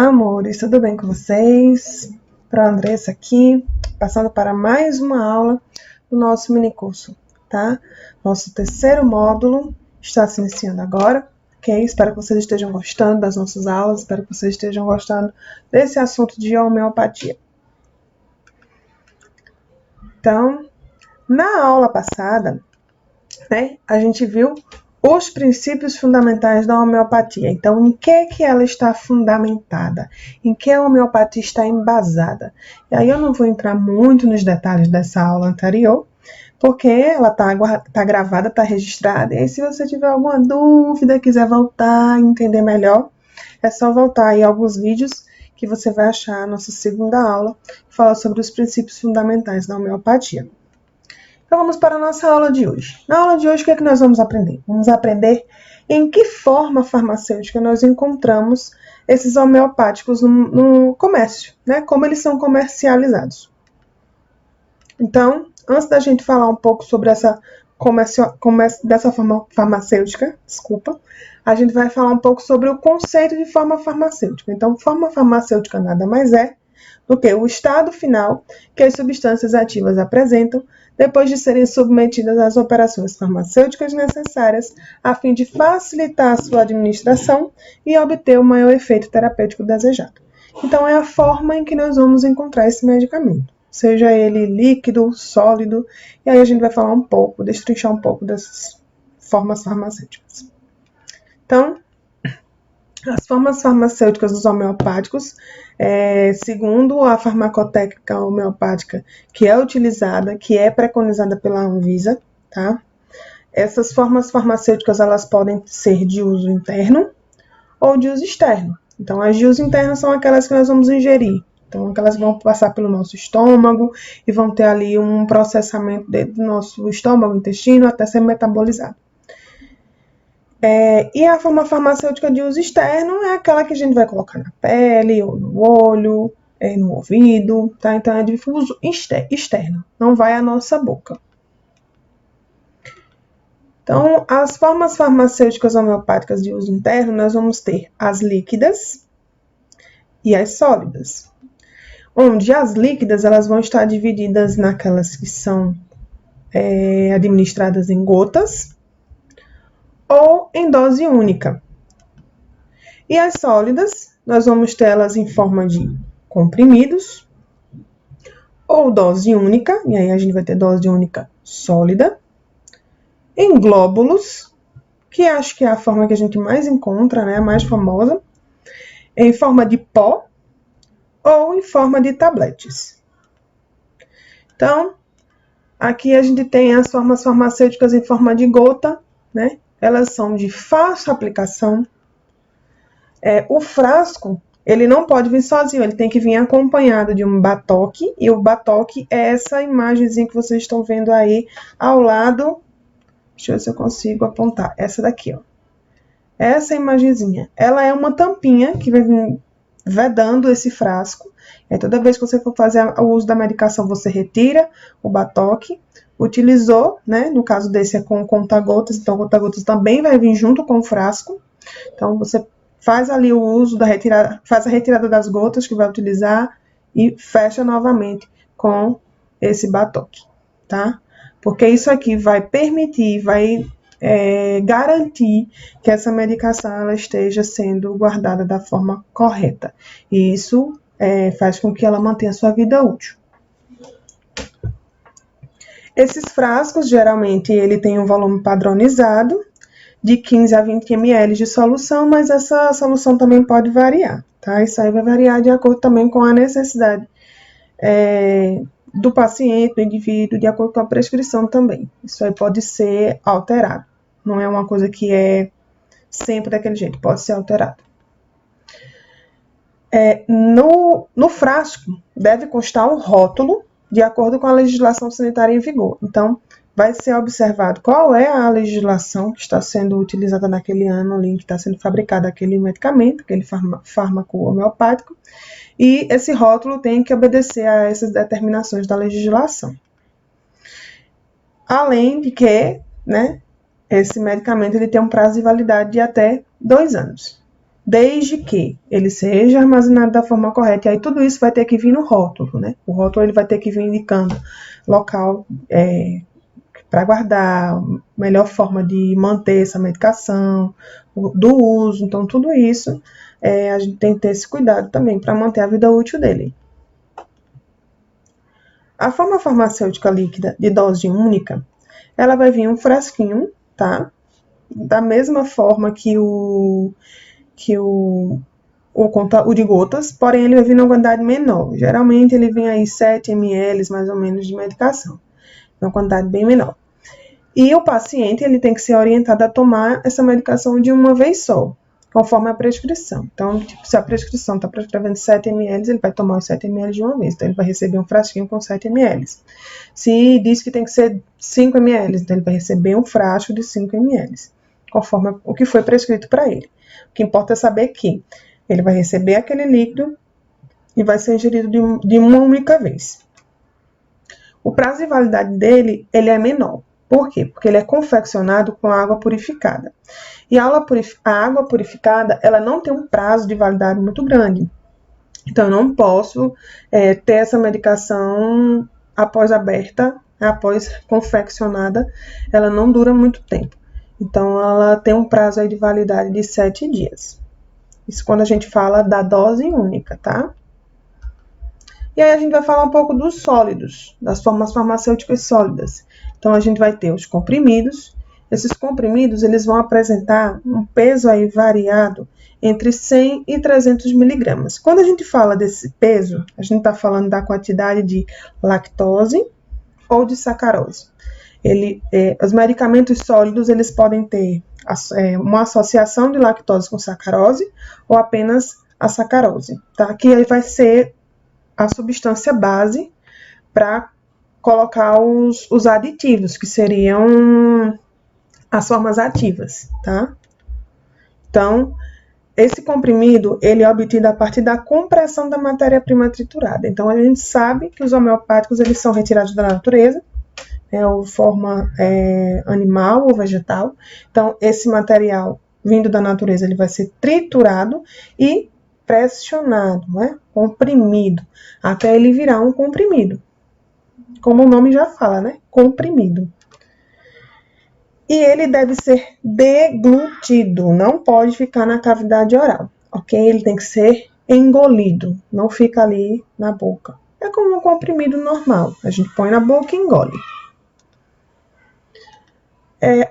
Olá, amores, tudo bem com vocês? Para a Andressa aqui, passando para mais uma aula do nosso minicurso, tá? Nosso terceiro módulo está se iniciando agora, ok? Espero que vocês estejam gostando das nossas aulas, espero que vocês estejam gostando desse assunto de homeopatia. Então, na aula passada, né, a gente viu os princípios fundamentais da homeopatia. Então, em que ela está fundamentada? Em que a homeopatia está embasada? E aí eu não vou entrar muito nos detalhes dessa aula anterior, porque ela está gravada, está registrada. E aí, se você tiver alguma dúvida, quiser voltar, entender melhor, é só voltar aí alguns vídeos que você vai achar a nossa segunda aula, que fala sobre os princípios fundamentais da homeopatia. Então, vamos para a nossa aula de hoje. Na aula de hoje, o que é que nós vamos aprender? Vamos aprender em que forma farmacêutica nós encontramos esses homeopáticos no comércio, né? Como eles são comercializados. Então, antes da gente falar um pouco sobre dessa forma farmacêutica, a gente vai falar um pouco sobre o conceito de forma farmacêutica. Então, forma farmacêutica nada mais é do que o estado final que as substâncias ativas apresentam depois de serem submetidas às operações farmacêuticas necessárias a fim de facilitar a sua administração e obter o maior efeito terapêutico desejado. Então, é a forma em que nós vamos encontrar esse medicamento, seja ele líquido, sólido, e aí a gente vai falar um pouco, destrinchar um pouco dessas formas farmacêuticas. Então, as formas farmacêuticas dos homeopáticos, segundo a farmacotécnica homeopática que é utilizada, que é preconizada pela Anvisa, tá? Essas formas farmacêuticas, elas podem ser de uso interno ou de uso externo. Então, as de uso interno são aquelas que nós vamos ingerir. Então, aquelas vão passar pelo nosso estômago e vão ter ali um processamento dentro do nosso estômago, intestino, até ser metabolizado. E a forma farmacêutica de uso externo é aquela que a gente vai colocar na pele, ou no olho, no ouvido, tá? Então, é de uso externo, não vai à nossa boca. Então, as formas farmacêuticas homeopáticas de uso interno, nós vamos ter as líquidas e as sólidas. Onde as líquidas, elas vão estar divididas naquelas que são administradas em gotas, ou em dose única. E as sólidas, nós vamos tê-las em forma de comprimidos, ou dose única, e aí a gente vai ter dose única sólida, em glóbulos, que acho que é a forma que a gente mais encontra, né, a mais famosa, em forma de pó, ou em forma de tabletes. Então, aqui a gente tem as formas farmacêuticas em forma de gota, né? Elas são de fácil aplicação. O frasco, ele não pode vir sozinho, ele tem que vir acompanhado de um batoque, e o batoque é essa imagenzinha que vocês estão vendo aí ao lado. Deixa eu ver se eu consigo apontar. Essa daqui, ó. Essa imagenzinha. Ela é uma tampinha que vai vir vedando esse frasco. Toda vez que você for fazer o uso da medicação, você retira o batoque. Utilizou, né? No caso desse é com conta-gotas, então o conta-gotas também vai vir junto com o frasco. Então, você faz ali o uso da retirada, faz a retirada das gotas que vai utilizar e fecha novamente com esse batoque, tá? Porque isso aqui vai permitir, vai garantir que essa medicação ela esteja sendo guardada da forma correta. E isso faz com que ela mantenha sua vida útil. Esses frascos, geralmente, ele tem um volume padronizado, de 15 a 20 ml de solução, mas essa solução também pode variar, tá? Isso aí vai variar de acordo também com a necessidade do paciente, do indivíduo, de acordo com a prescrição também. Isso aí pode ser alterado. Não é uma coisa que é sempre daquele jeito, pode ser alterado. No frasco, deve constar um rótulo de acordo com a legislação sanitária em vigor. Então, vai ser observado qual é a legislação que está sendo utilizada naquele ano ali, que está sendo fabricado aquele medicamento, aquele fármaco homeopático, e esse rótulo tem que obedecer a essas determinações da legislação. Além de que, né, esse medicamento ele tem um prazo de validade de até 2 anos. desde que ele seja armazenado da forma correta. E aí tudo isso vai ter que vir no rótulo, né? O rótulo ele vai ter que vir indicando local para guardar, melhor forma de manter essa medicação, do uso. Então, tudo isso a gente tem que ter esse cuidado também para manter a vida útil dele. A forma farmacêutica líquida de dose única, ela vai vir um frasquinho, tá? Da mesma forma que o de gotas, porém ele vai vir numa quantidade menor. Geralmente ele vem aí 7 ml mais ou menos de medicação, uma quantidade bem menor. E o paciente ele tem que ser orientado a tomar essa medicação de uma vez só, conforme a prescrição. Então, se a prescrição está prescrevendo 7 ml, ele vai tomar os 7 ml de uma vez. Então, ele vai receber um frasquinho com 7 ml. Se diz que tem que ser 5 ml, então ele vai receber um frasco de 5 ml, conforme o que foi prescrito para ele. O que importa é saber que ele vai receber aquele líquido e vai ser ingerido de uma única vez. O prazo de validade dele, ele é menor. Por quê? Porque ele é confeccionado com água purificada. E a água purificada, ela não tem um prazo de validade muito grande. Então, eu não posso ter essa medicação após aberta, após confeccionada, ela não dura muito tempo. Então, ela tem um prazo aí de validade de 7 dias. Isso quando a gente fala da dose única, tá? E aí a gente vai falar um pouco dos sólidos, das formas farmacêuticas sólidas. Então, a gente vai ter os comprimidos. Esses comprimidos, eles vão apresentar um peso aí variado entre 100 e 300 miligramas. Quando a gente fala desse peso, a gente está falando da quantidade de lactose ou de sacarose. Os medicamentos sólidos, eles podem ter uma associação de lactose com sacarose ou apenas a sacarose, tá? Que aí vai ser a substância base para colocar os aditivos, que seriam as formas ativas, tá? Então, esse comprimido, ele é obtido a partir da compressão da matéria-prima triturada. Então, a gente sabe que os homeopáticos, eles são retirados da natureza, ou forma animal ou vegetal. Então, esse material vindo da natureza, ele vai ser triturado e pressionado, né? Comprimido, até ele virar um comprimido. Como o nome já fala, né? Comprimido. E ele deve ser deglutido, não pode ficar na cavidade oral, ok? Ele tem que ser engolido, não fica ali na boca. É como um comprimido normal, a gente põe na boca e engole.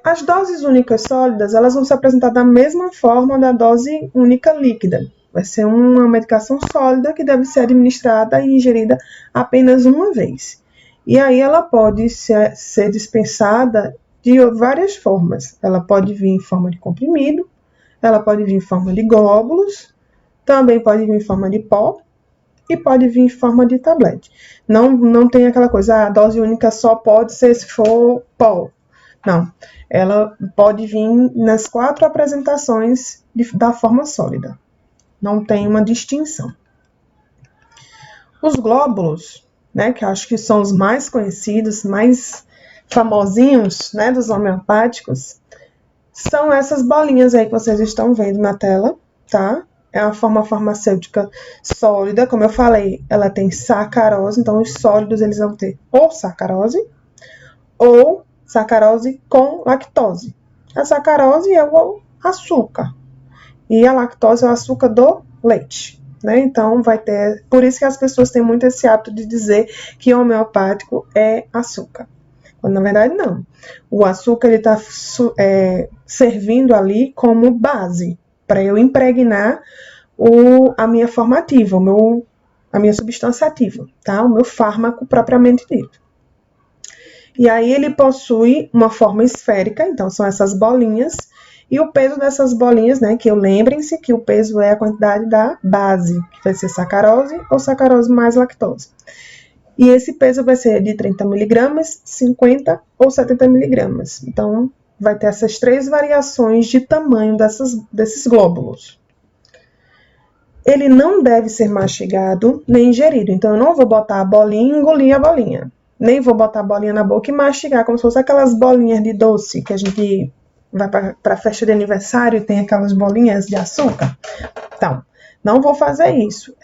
As doses únicas sólidas, elas vão se apresentar da mesma forma da dose única líquida. Vai ser uma medicação sólida que deve ser administrada e ingerida apenas uma vez. E aí ela pode ser dispensada de várias formas. Ela pode vir em forma de comprimido, ela pode vir em forma de glóbulos, também pode vir em forma de pó e pode vir em forma de tablete. Não tem aquela coisa, a dose única só pode ser se for pó. Não, ela pode vir nas 4 apresentações da forma sólida. Não tem uma distinção. Os glóbulos, né, que eu acho que são os mais conhecidos, mais famosinhos, né, dos homeopáticos, são essas bolinhas aí que vocês estão vendo na tela, tá? É uma forma farmacêutica sólida, como eu falei, ela tem sacarose, então os sólidos eles vão ter ou sacarose com lactose. A sacarose é o açúcar e a lactose é o açúcar do leite, né? Então vai ter, por isso que as pessoas têm muito esse hábito de dizer que homeopático é açúcar. Quando na verdade não. O açúcar ele está servindo ali como base para eu impregnar a minha forma ativa, a minha substância ativa, tá? O meu fármaco propriamente dito. E aí ele possui uma forma esférica, então são essas bolinhas, e o peso dessas bolinhas, né, que lembrem-se que o peso é a quantidade da base, que vai ser sacarose ou sacarose mais lactose. E esse peso vai ser de 30 miligramas, 50 ou 70 miligramas. Então, vai ter essas 3 variações de tamanho desses glóbulos. Ele não deve ser mastigado nem ingerido. Então, eu não vou botar a bolinha e engolir a bolinha. Nem vou botar a bolinha na boca e mastigar, como se fosse aquelas bolinhas de doce que a gente vai para festa de aniversário e tem aquelas bolinhas de açúcar? Então, não vou fazer isso.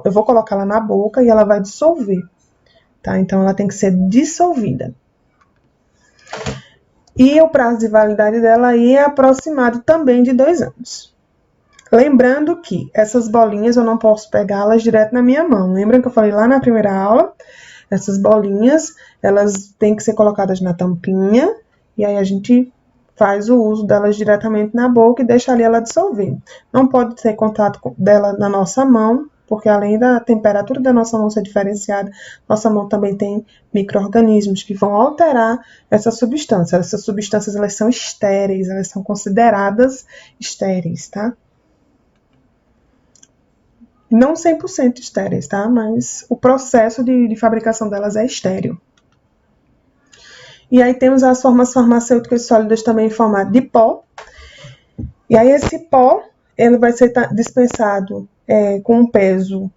Eu vou colocar ela na boca e ela vai dissolver, tá? Então, ela tem que ser dissolvida. E o prazo de validade dela aí é aproximado também de 2 anos. Lembrando que essas bolinhas eu não posso pegá-las direto na minha mão. Lembra que eu falei lá na primeira aula? Essas bolinhas, elas têm que ser colocadas na tampinha, e aí a gente faz o uso delas diretamente na boca e deixa ali ela dissolver. Não pode ter contato dela na nossa mão, porque além da temperatura da nossa mão ser diferenciada, nossa mão também tem micro-organismos que vão alterar essa substância. Essas substâncias, elas são estéreis, elas são consideradas estéreis, tá? Não 100% estéreis, tá? Mas o processo de fabricação delas é estéril. E aí temos as formas farmacêuticas sólidas também em formato de pó. E aí esse pó, ele vai ser dispensado com um peso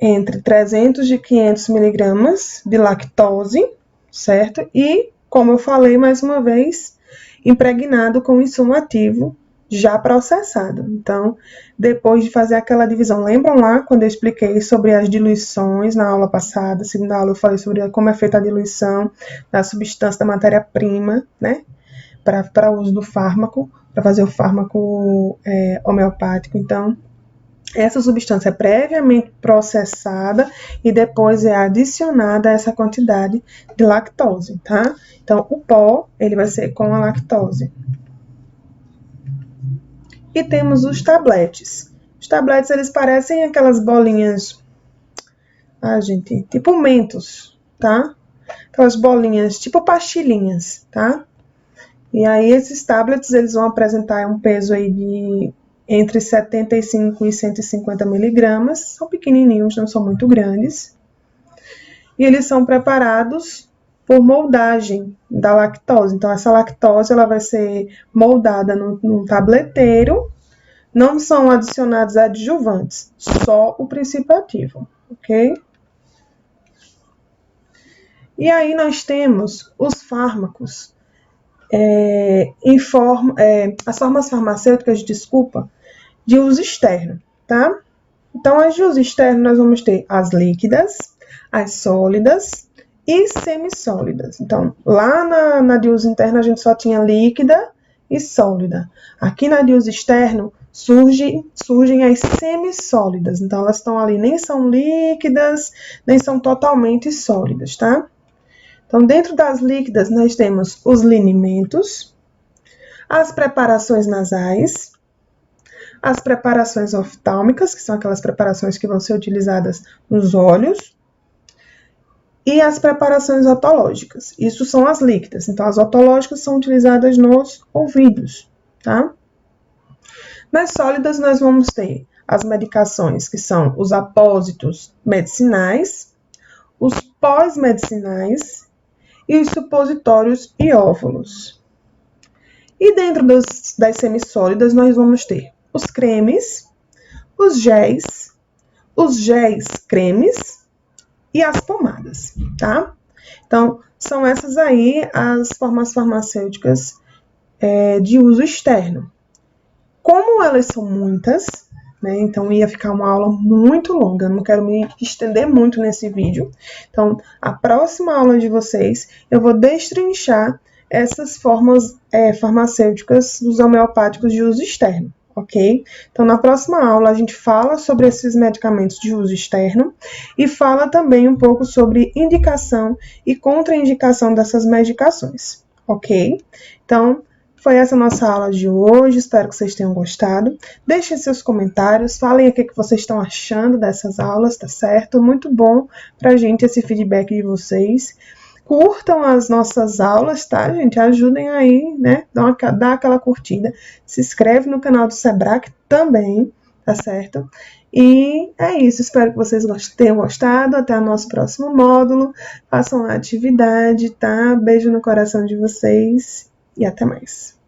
entre 300 e 500 miligramas de lactose, certo? E, como eu falei mais uma vez, impregnado com insumo ativo já processado. Então, depois de fazer aquela divisão, lembram lá quando eu expliquei sobre as diluições na aula passada, segunda aula eu falei sobre como é feita a diluição da substância da matéria-prima, né, para o uso do fármaco, para fazer o fármaco homeopático. Então, essa substância é previamente processada e depois é adicionada essa quantidade de lactose, tá? Então, o pó, ele vai ser com a lactose. E temos os tabletes. Os tabletes, eles parecem aquelas bolinhas, gente, tipo mentos, tá? Aquelas bolinhas, tipo pastilhinhas, tá? E aí, esses tablets, eles vão apresentar um peso aí de entre 75 e 150 miligramas. São pequenininhos, não são muito grandes. E eles são preparados por moldagem da lactose. Então, essa lactose, ela vai ser moldada num tableteiro. Não são adicionados adjuvantes, só o princípio ativo, ok? E aí nós temos os fármacos, as formas farmacêuticas, de uso externo, tá? Então, as de uso externo, nós vamos ter as líquidas, as sólidas e semissólidas. Então, lá na de uso interno, a gente só tinha líquida e sólida. Aqui na de uso externo, surgem as semissólidas. Então, elas estão ali, nem são líquidas, nem são totalmente sólidas, tá? Então, dentro das líquidas, nós temos os linimentos, as preparações nasais, as preparações oftálmicas, que são aquelas preparações que vão ser utilizadas nos olhos, e as preparações otológicas. Isso são as líquidas. Então, as otológicas são utilizadas nos ouvidos, tá? Nas sólidas, nós vamos ter as medicações, que são os apósitos medicinais, os pós-medicinais e os supositórios e óvulos. E dentro das semissólidas, nós vamos ter os cremes, os géis cremes e as pomadas, tá? Então, são essas aí as formas farmacêuticas de uso externo. Como elas são muitas, né, então ia ficar uma aula muito longa, não quero me estender muito nesse vídeo. Então, a próxima aula de vocês, eu vou destrinchar essas formas farmacêuticas dos homeopáticos de uso externo, ok? Então, na próxima aula, a gente fala sobre esses medicamentos de uso externo e fala também um pouco sobre indicação e contraindicação dessas medicações, ok? Então, foi essa a nossa aula de hoje, espero que vocês tenham gostado. Deixem seus comentários, falem o que vocês estão achando dessas aulas, tá certo? Muito bom pra gente esse feedback de vocês. Curtam as nossas aulas, tá, gente? Ajudem aí, né? Dá aquela curtida. Se inscreve no canal do Sebrae também, tá certo? E é isso, espero que vocês tenham gostado. Até o nosso próximo módulo. Façam a atividade, tá? Beijo no coração de vocês. E até mais.